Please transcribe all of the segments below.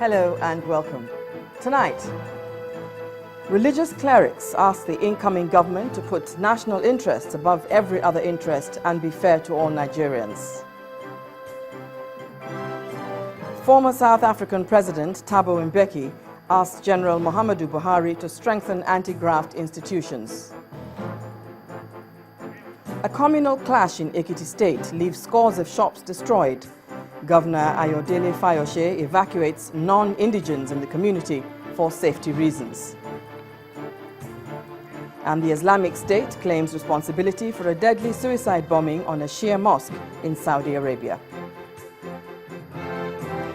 Hello and welcome. Tonight, religious clerics ask the incoming government to put national interests above every other interest and be fair to all Nigerians. Former South African President Thabo Mbeki asked General Muhammadu Buhari to strengthen anti-graft institutions. A communal clash in Ekiti State leaves scores of shops destroyed. Governor Ayodele Fayose evacuates non-indigents in the community for safety reasons. And the Islamic State claims responsibility for a deadly suicide bombing on a Shia mosque in Saudi Arabia.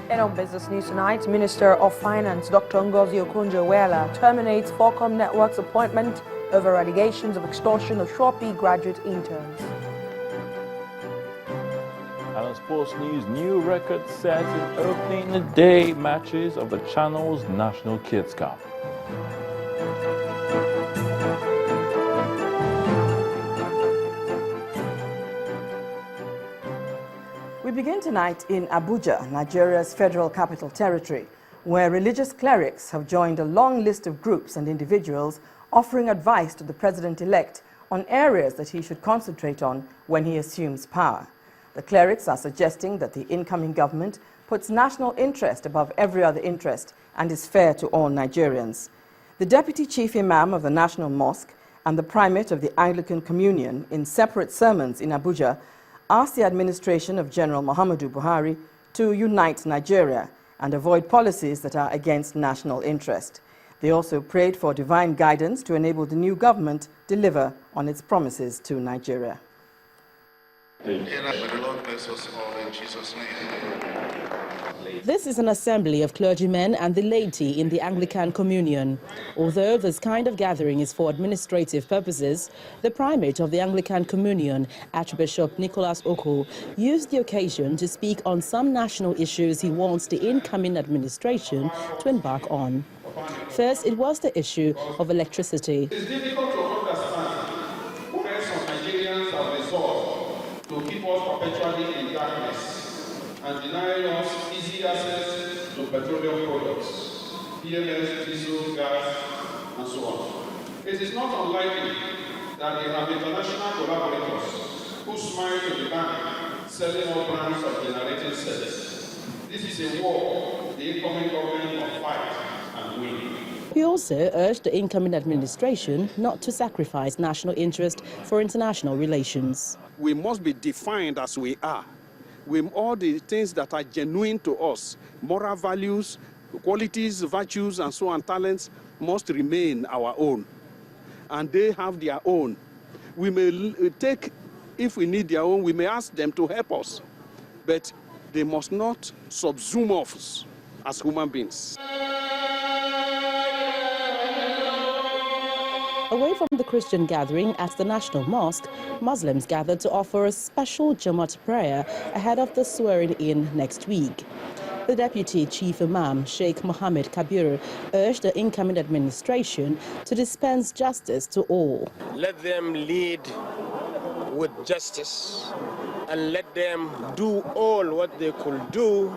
And on Business News tonight, Minister of Finance Dr. Ngozi Okonjo-Iweala terminates Qualcomm Network's appointment over allegations of extortion of Shopee graduate interns. And on sports news, new record set in opening day matches of the channel's National Kids Cup. We begin tonight in Abuja, Nigeria's Federal Capital Territory, where religious clerics have joined a long list of groups and individuals offering advice to the president-elect on areas that he should concentrate on when he assumes power. The clerics are suggesting that the incoming government puts national interest above every other interest and is fair to all Nigerians. The Deputy Chief Imam of the National Mosque and the Primate of the Anglican Communion, in separate sermons in Abuja, asked the administration of General Muhammadu Buhari to unite Nigeria and avoid policies that are against national interest. They also prayed for divine guidance to enable the new government deliver on its promises to Nigeria. This is an assembly of clergymen and the laity in the Anglican Communion. Although this kind of gathering is for administrative purposes, the primate of the Anglican Communion, Archbishop Nicholas Oko, used the occasion to speak on some national issues he wants the incoming administration to embark on. First, it was the issue of electricity. It's difficult to understand why some Nigerians have resolved to keep us perpetually in darkness and deny us easy access to petroleum products, PMS, diesel, gas, and so on. It is not unlikely that they have international collaborators who smile to the bank, selling all brands of generating sets. This is a war the incoming government must fight and win. He also urged the incoming administration not to sacrifice national interest for international relations. We must be defined as we are, with all the things that are genuine to us. Moral values, qualities, virtues, and so on, talents must remain our own. And they have their own. We may take, if we need their own, we may ask them to help us. But they must not subsume us as human beings. Away from the Christian gathering at the National Mosque, Muslims gathered to offer a special Jumu'at prayer ahead of the swearing-in next week. The Deputy Chief Imam, Sheikh Mohammed Kabir, urged the incoming administration to dispense justice to all. Let them lead with justice and let them do all what they could do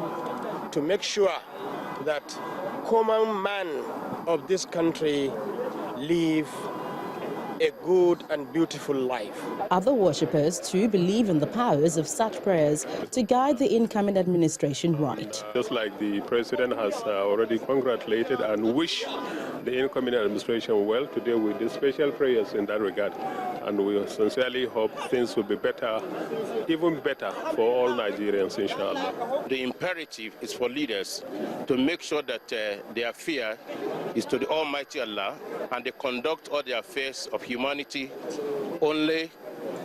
to make sure that common man of this country live a good and beautiful life. Other worshippers too believe in the powers of such prayers to guide the incoming administration right. Just like the president has already congratulated and wished the incoming administration well, today we do special prayers in that regard. And we sincerely hope things will be better, even better for all Nigerians, inshallah. The imperative is for leaders to make sure that their fear is to the Almighty Allah, and they conduct all their affairs of humanity only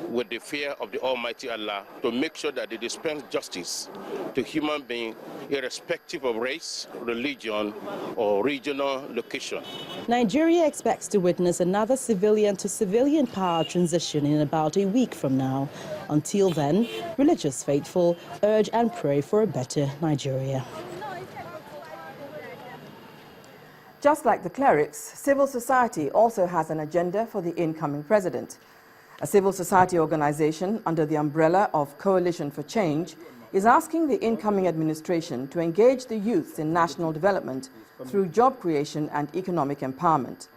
with the fear of the Almighty Allah, to make sure that they dispense justice to human beings irrespective of race, religion, or regional location. Nigeria expects to witness another civilian-to-civilian power transition in about a week from now. Until then, religious faithful urge and pray for a better Nigeria. Just like the clerics, civil society also has an agenda for the incoming president. A civil society organization under the umbrella of Coalition for Change is asking the incoming administration to engage the youth in national development through job creation and economic empowerment.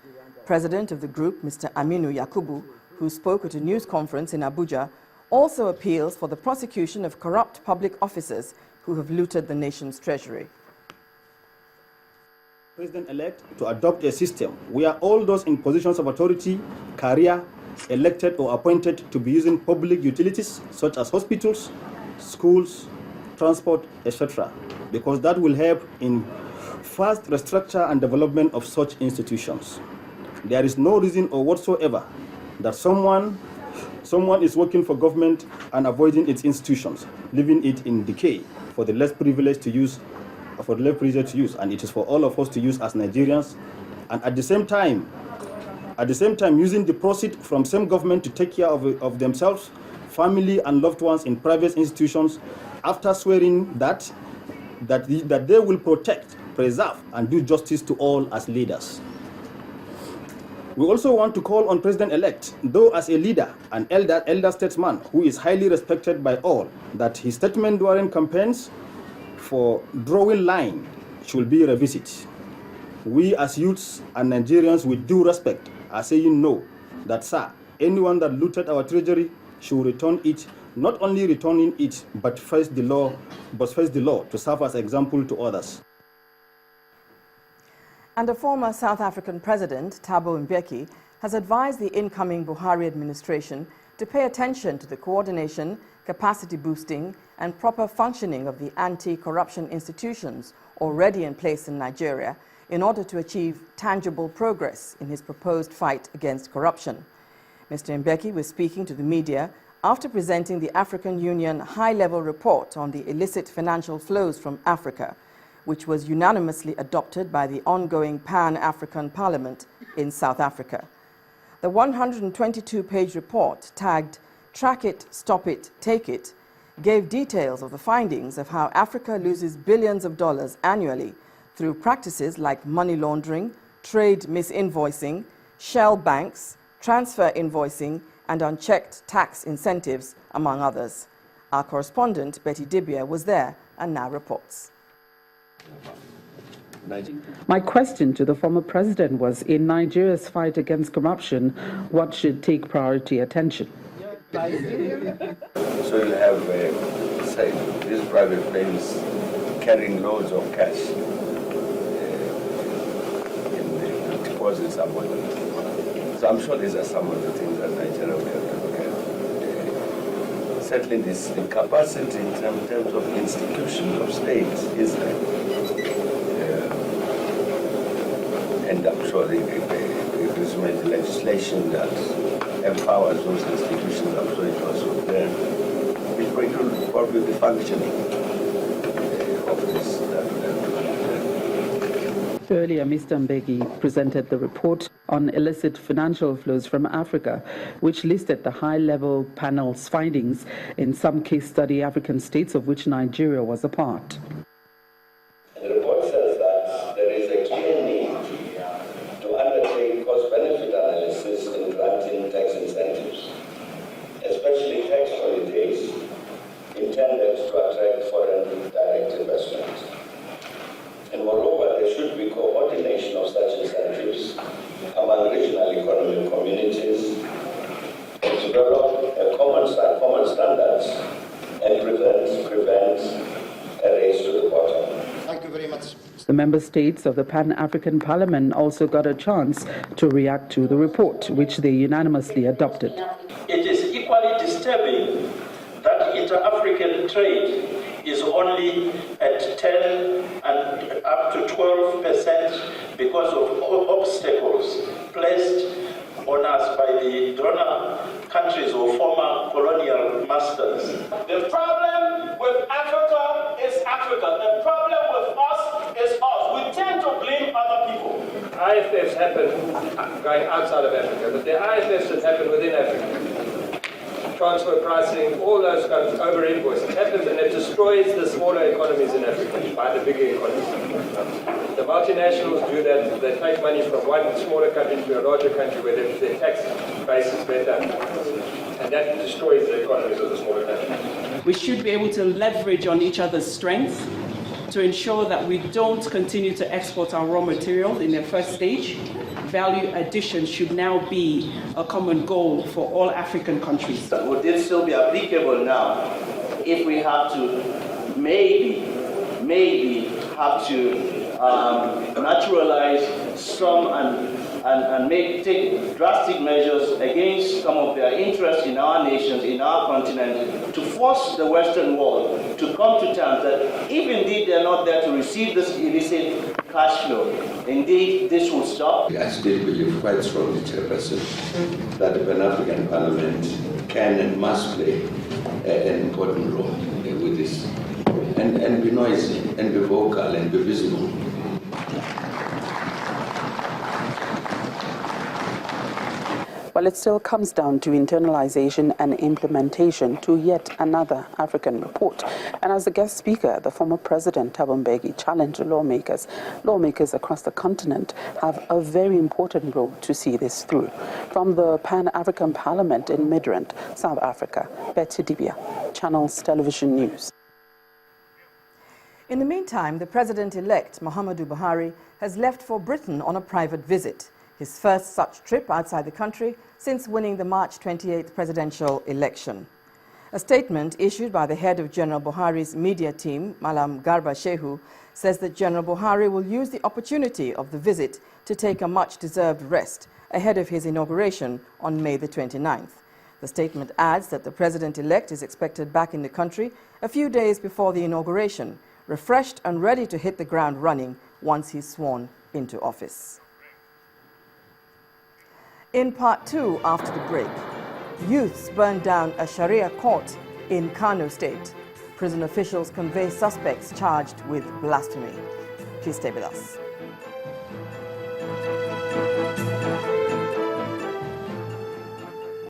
President of the group, Mr. Aminu Yakubu, who spoke at a news conference in Abuja, also appeals for the prosecution of corrupt public officers who have looted the nation's treasury. President-elect to adopt a system where all those in positions of authority, career, elected or appointed to be using public utilities such as hospitals, schools, transport, etc., because that will help in fast restructure and development of such institutions. There is no reason or whatsoever that someone is working for government and avoiding its institutions, leaving it in decay for the less privileged to use, and it is for all of us to use as Nigerians, and at the same time using the proceeds from same government to take care of themselves, family and loved ones in private institutions, after swearing that they will protect, preserve and do justice to all as leaders. We also want to call on President-elect, though as a leader, an elder statesman who is highly respected by all, that his statement during campaigns for drawing line should be revisited. We as youths and Nigerians with due respect are saying no, that sir, anyone that looted our treasury should return it, not only returning it, but face the law to serve as example to others. And a former South African president, Thabo Mbeki, has advised the incoming Buhari administration to pay attention to the coordination, capacity boosting and proper functioning of the anti-corruption institutions already in place in Nigeria in order to achieve tangible progress in his proposed fight against corruption. Mr. Mbeki was speaking to the media after presenting the African Union high-level report on the illicit financial flows from Africa, which was unanimously adopted by the ongoing Pan-African Parliament in South Africa. The 122-page report, tagged "Track It, Stop It, Take It," gave details of the findings of how Africa loses billions of dollars annually through practices like money laundering, trade misinvoicing, shell banks, transfer invoicing, and unchecked tax incentives, among others. Our correspondent, Betty Dibia, was there and now reports. My question to the former president was, in Nigeria's fight against corruption, what should take priority attention? So you have, say, these private planes carrying loads of cash in the deposits among them. So I'm sure these are some of the things that Nigeria will have to look at. Certainly the capacity in terms of institutions of states is there. And I'm sure the legislation that empowers those institutions, I'm sure it also there. It's going to probably the functioning of this. Earlier, Mr. Mbeki presented the report on illicit financial flows from Africa, which listed the high-level panel's findings in some case study African states, of which Nigeria was a part. The report says that there is a clear need to undertake cost-benefit analysis in granting tax incentives, especially tax holidays intended to attract foreign direct investment. And moreover, there should be coordination of such incentives among regional economic communities to develop a common standards and prevent a race to the bottom. Thank you very much. The member states of the Pan-African Parliament also got a chance to react to the report, which they unanimously adopted. It is equally disturbing that inter-African trade is only at 10 and up to 12% because of obstacles placed on us by the donor countries or former colonial masters. The problem with Africa is Africa. The problem with us is us. We tend to blame other people. IFFs happen going outside of Africa, but the IFFs that happen within Africa. Transfer pricing, all those kinds of over-invoicing happens, and it destroys the smaller economies in Africa by the bigger economies. The multinationals do that. They take money from one smaller country to a larger country where their tax base is better, and that destroys the economies of the smaller countries. We should be able to leverage on each other's strengths to ensure that we don't continue to export our raw materials in their first stage. Value addition should now be a common goal for all African countries. Would this still be applicable now if we have to maybe have to naturalize some and take drastic measures against some of their interests in our nations, in our continent, to force the Western world to come to terms that if indeed they're not there to receive this illicit cash flow, indeed this will stop. I still believe quite strongly, Chairperson, that the Pan-African Parliament can and must play an important role with this, and be noisy, and be vocal, and be visible. Well, it still comes down to internalization and implementation to yet another African report. And as the guest speaker, the former president, Thabo Mbeki, challenged lawmakers. Lawmakers across the continent have a very important role to see this through. From the Pan-African Parliament in Midrand, South Africa, Pt.1, Channels Television News. In the meantime, the president-elect, Muhammadu Buhari, has left for Britain on a private visit, his first such trip outside the country since winning the March 28th presidential election. A statement issued by the head of General Buhari's media team, Malam Garba Shehu, says that General Buhari will use the opportunity of the visit to take a much-deserved rest ahead of his inauguration on May the 29th. The statement adds that the president-elect is expected back in the country a few days before the inauguration, refreshed and ready to hit the ground running once he's sworn into office. In part 2, after the break, youths burned down a Sharia court in Kano State. Prison officials convey suspects charged with blasphemy. Please stay with us.